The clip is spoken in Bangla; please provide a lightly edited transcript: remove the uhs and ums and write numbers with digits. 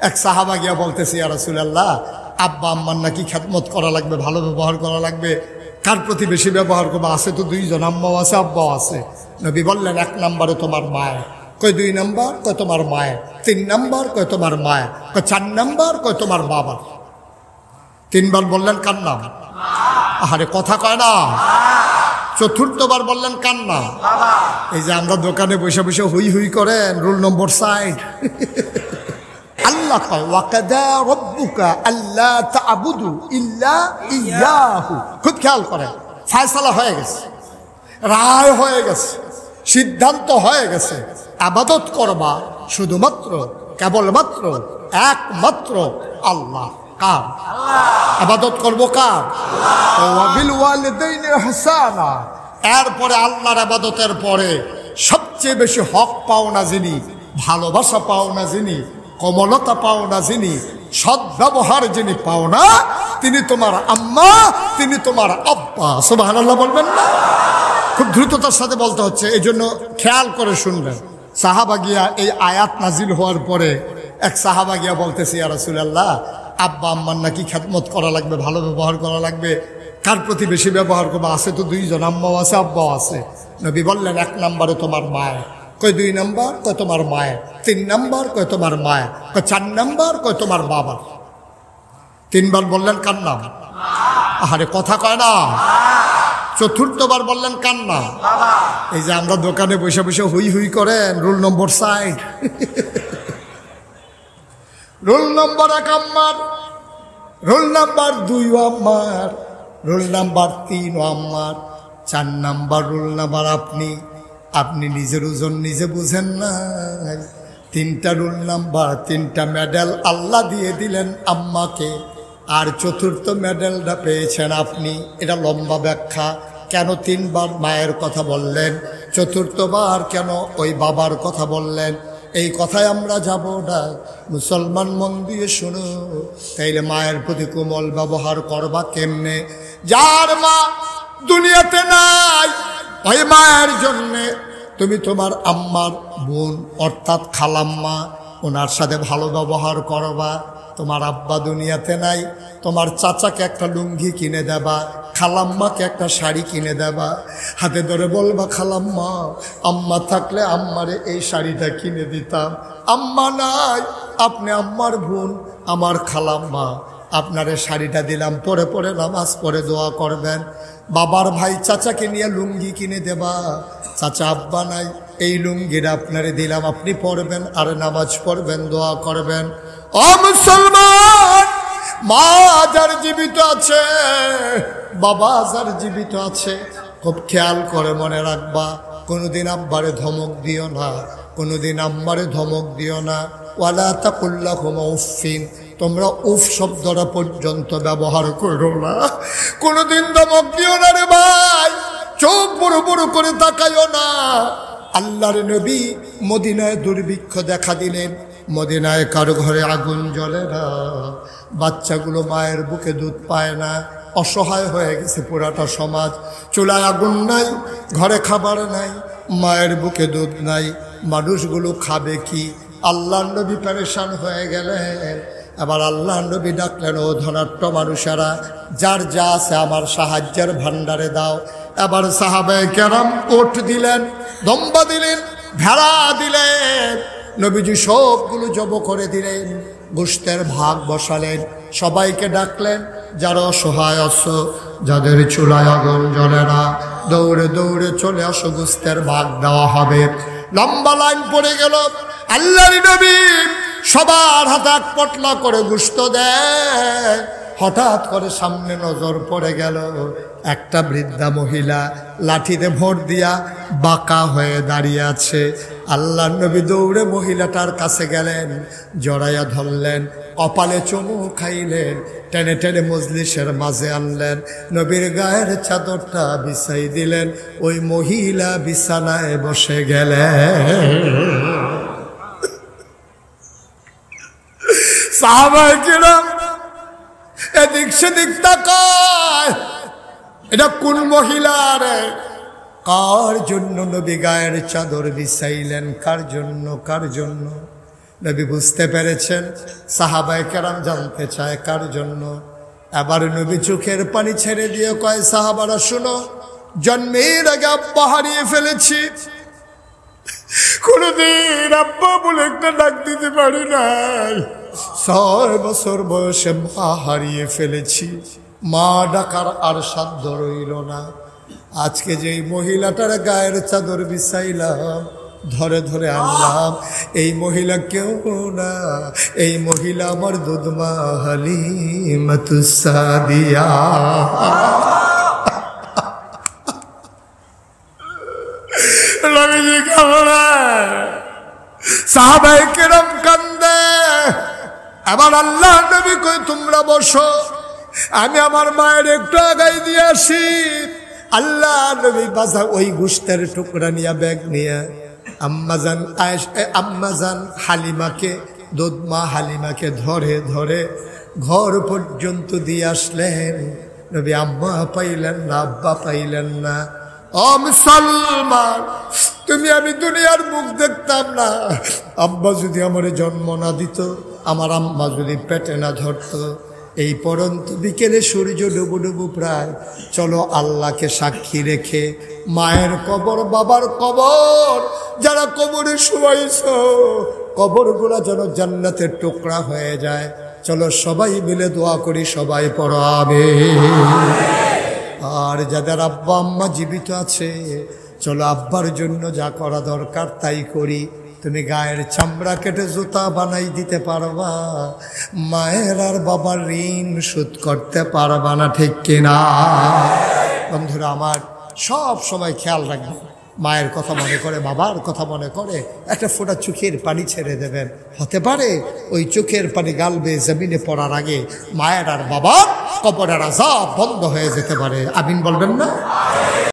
এক সাহাবা গিয়া বলতেছে, ইয়া রাসূলুল্লাহ, আব্বা আম্মার নাকি খেদমত করা লাগবে, ভালো ব্যবহার করা লাগবে, কার প্রতি বেশি ব্যবহার করবো? আছে তো দুইজন, আম্মাও আছে আব্বাও আছে। নবী বললেন, 1 নম্বরে তোমার মায়ের। কয় 2 নম্বর? কয় তোমার মায়ের। 3 নম্বর? কয় তোমার মায়ের। কয় 4 নম্বর? কয় তোমার বাবার। 3 বার বললেন কার নাম? আরে কথা কয় না। 4বার বললেন কার নাম? এই যে আমরা দোকানে বসে বসে হুই হুই করেন, রুল নম্বর 60। আল্লাহ কয়, ওয়াকাদা রাব্বুকা আল্লা তা'বুদু ইল্লা ইয়াহু। খুব খেয়াল করেন, ফয়সালা হয়ে গেছে, রায় হয়ে গেছে, সিদ্ধান্ত হয়ে গেছে। ইবাদত করবা শুধুমাত্র, কেবলমাত্র, একমাত্র আল্লাহ। কার? ইবাদত করবো কার? ওয়া বিল ওয়ালিদাইনি ইহসানা। এরপরে আল্লাহর ইবাদতের পরে সবচেয়ে বেশি হক পাওনা যিনি, ভালোবাসা পাওনা যিনি, কমলতা পাওনা যিনি, সদ্ব্যবহার যিনি পাওনা, তিনি তোমার আম্মা, তিনি তোমার আব্বা। সুবহানাল্লাহ বলবেন না? খুব দ্রুততার সাথে বলতে হচ্ছে, এই জন্য খেয়াল করে শুনবেন। সাহাবা গিয়া এই আয়াত নাজিল হওয়ার পরে এক সাহাবা গিয়া বলতেছে, ইয়া রাসূলুল্লাহ, আব্বা আম্মার নাকি খেদমত করা লাগবে, ভালো ব্যবহার করা লাগবে, কার প্রতি বেশি ব্যবহার করবো? আছে তো দুইজন, আম্মাও আছে আব্বাও আছে। নবী বললেন, 1 নম্বরে তোমার মায়ের। কয় 2 নম্বর? কয় তোমার মায়ের। 3 নম্বর? কয় তোমার মায়ের। কয় 4 নম্বর? কয় তোমার বাবার। 3 বার বললেন কার নাম? আরে কথা কয় না। 4বার বললেন কার নাম? এই যে আমরা দোকানে বসে বসে হুই হুই করেন, রুল নম্বর 60। রোল নম্বর 1 আম্মার, রোল নাম্বার 2 আম্মার, রোল নাম্বার 3 আম্মার, 4 নাম্বার রোল নাম্বার আপনি। আপনি নিজের ওজন নিজে বুঝেন না। 3টা রোল নাম্বার, 3টা মেডেল আল্লাহ দিয়ে দিলেন আম্মাকে, আর 4র্থ মেডেলটা পেয়েছেন আপনি। এটা লম্বা ব্যাখ্যা। কেন 3 বার মায়ের কথা বললেন, 4র্থবার কেন ওই বাবার কথা বললেন, এই কথায় আমরা যাব না। মুসলমান মন দিয়ে শোনো। তাইলে মায়ের প্রতি কোমল ব্যবহার করবা কেমনে? যার মা দুনিয়াতে নাই, ওই মায়ের জন্যে তুমি তোমার আম্মার বোন অর্থাৎ খালাম্মা, ওনার সাথে ভালো ব্যবহার করবা। তোমার আব্বা দুনিয়াতে নাই, তোমার চাচাকে একটা লুঙ্গি কিনে দেবা, খালাম্মাকে একটা শাড়ি কিনে দেবা। হাতে ধরে বলবা, খালাম্মা, আম্মা থাকলে আম্মারে এই শাড়িটা কিনে দিতাম। আম্মা নাই, আপনি আম্মার বোন, আমার খালাম্মা, আপনারে শাড়িটা দিলাম, পরে পরে নামাজ পড়ে দোয়া করবেন। বাবার ভাই চাচাকে নিয়ে লুঙ্গি কিনে দেবা। চাচা আব্বা নাই, এই লুঙ্গিটা আপনারে দিলাম, আপনি পড়বেন আর নামাজ পড়বেন, দোয়া করবেন। ও মুসলমান, মা যার জীবিত আছে, বাবা যার জীবিত আছে, খুব খেয়াল করে মনে রাখবা। কোনোদিন আব্বারে ধমক দিও না, কোনোদিন আম্মারে ধমক দিও না। ওয়ালা তাকুল লাহুমা উফিন, তোমরা উফ শব্দটা পর্যন্ত ব্যবহার করো না। কোনোদিন ধমক দিও না রে ভাই, চোখ বড় বড় করে তাকাইও না। আল্লাহর নবী মদিনায় দুর্ভিক্ষ দেখা দিলেন। মদিনায় কারো ঘরে আগুন জ্বলে না, বাচ্চাগুলো মায়ের বুকে দুধ পায় না, অসহায় হয়ে গেছে পুরাটা সমাজ। চুলায় আগুন নাই, ঘরে খাবার নাই, মায়ের বুকে দুধ নাই, মানুষগুলো খাবে কি? আল্লাহর নবী পেরেশান হয়ে গেলেন। আবার আল্লাহর নবী ডাকলেন, ও ধনাঢ্য মানুষেরা, যার যা আছে আমার সাহায্যের ভান্ডারে দাও। এবার সাহাবায়ে কেরাম ওট দিলেন, দম্বা দিলেন, ভেড়া দিলেন। নবীজি সবগুলো জব করে দিলেন, গোশতের ভাগ বসালেন, সবাইকে ডাকলেন, যারা অসহায় আছো, যাদের চুলায় আগুন জ্বলে না, দৌড়ে দৌড়ে চলে আসো, গোশতের ভাগ দেওয়া হবে। লম্বা লাইন পড়ে গেল। আল্লাহর নবী সবার হাতে এক পটলা করে গোশত দেয়। হঠাৎ করে সামনে নজর পড়ে গেল, একটা বৃদ্ধা মহিলা লাঠিতে ভর দিয়া বাঁকা হয়ে দাঁড়িয়ে আছে। আল্লাহর নবী দৌড়ে মহিলাটার কাছে গেলেন, জড়াইয়া ধরলেন, কপালে চুমু খাইলেন, টেনে টেনে মজলিসের মাঝে আনলেন, নবীর গায়ের চাদরটা বিছাই দিলেন, ওই মহিলা বিছানায় বসে গেলেন। সাহাবায়ে কেরাম এদিক সেদিক তাকায়, এটা কোন মহিলা রে? কার জন্য নবী গায়ের চাদর বিছাইলেন? কার জন্য? কার জন্য? নবী বুঝতে পেরেছেন। সাহাবায়ে কেরাম জানতে চায় কার জন্য। এবার নবী চোখের পানি ছেড়ে দিয়ে কয়, সাহাবারা শুনো, জন্মের আগে আব্বা হারিয়ে ফেলেছি, কোনদিন আব্বা বলে একটা ডাক দিতে পারি নাই। 6 বছর বয়সে মা হারিয়ে ফেলেছি, মা ডাকার আর সাধ্য রইল না। আজকে যেই মহিলাটার গায়ের চাদর বিছাইলাম, ধরে ধরে আনলাম, এই মহিলা কেউ না, এই মহিলা আমার দুধমা হালিমাতুস সাদিয়া। নবীজি কাঁদে, সাহাবায়ে কেরাম কান্দে। এবার আল্লাহ নবী কই, তোমরা বসো, আমি আমার মায়ের একটু আগাই দিয়ে আসি। আল্লাহ নবী বাজা ওই গোশতের টুকরা নিয়ে, ব্যাগ নিয়ে আম্মাজান হালিমাকে, দুধমা হালিমাকে ধরে ধরে ঘর পর্যন্ত দিয়ে আসলেন। নবী আম্মা পাইলেন না, আব্বা পাইলেন না। ও মুসলমান, তুমি আমি দুনিয়ার মুখ দেখতাম না। আব্বা যদি আমার জন্ম না দিত, আমার আম্মা যদি পেটে না ধরত, এই পরন্ত বিকেলে সূর্য ডুবু ডুবু প্রায়, চলো আল্লাহকে সাক্ষী রেখে মায়ের কবর, বাবার কবর, যারা কবরে শুয়াইছ, কবরগুলা যেন জান্নাতের টুকরা হয়ে যায়। চলো সবাই মিলে দোয়া করি, সবাই পড়ো আমিন। আর যাদের আব্বা আম্মা জীবিত আছে, চলো আব্বার জন্য যা করা দরকার তাই করি। তুমি গায়ের চামড়া কেটে জুতা বানাই দিতে পারবা, মায়ের আর বাবার ঋণ শোধ করতে পারবা না, ঠিক কিনা? বন্ধুরা আমার, সব সময় খেয়াল রাখবে, মায়ের কথা মনে করে, বাবার কথা মনে করে একটা ফোঁটা চোখের পানি ছেড়ে দেবেন। হতে পারে ওই চোখের পানি গালবে জমিনে পড়ার আগে মায়ের আর বাবার কবরের আযাব বন্ধ হয়ে যেতে পারে। আমিন বলবেন না?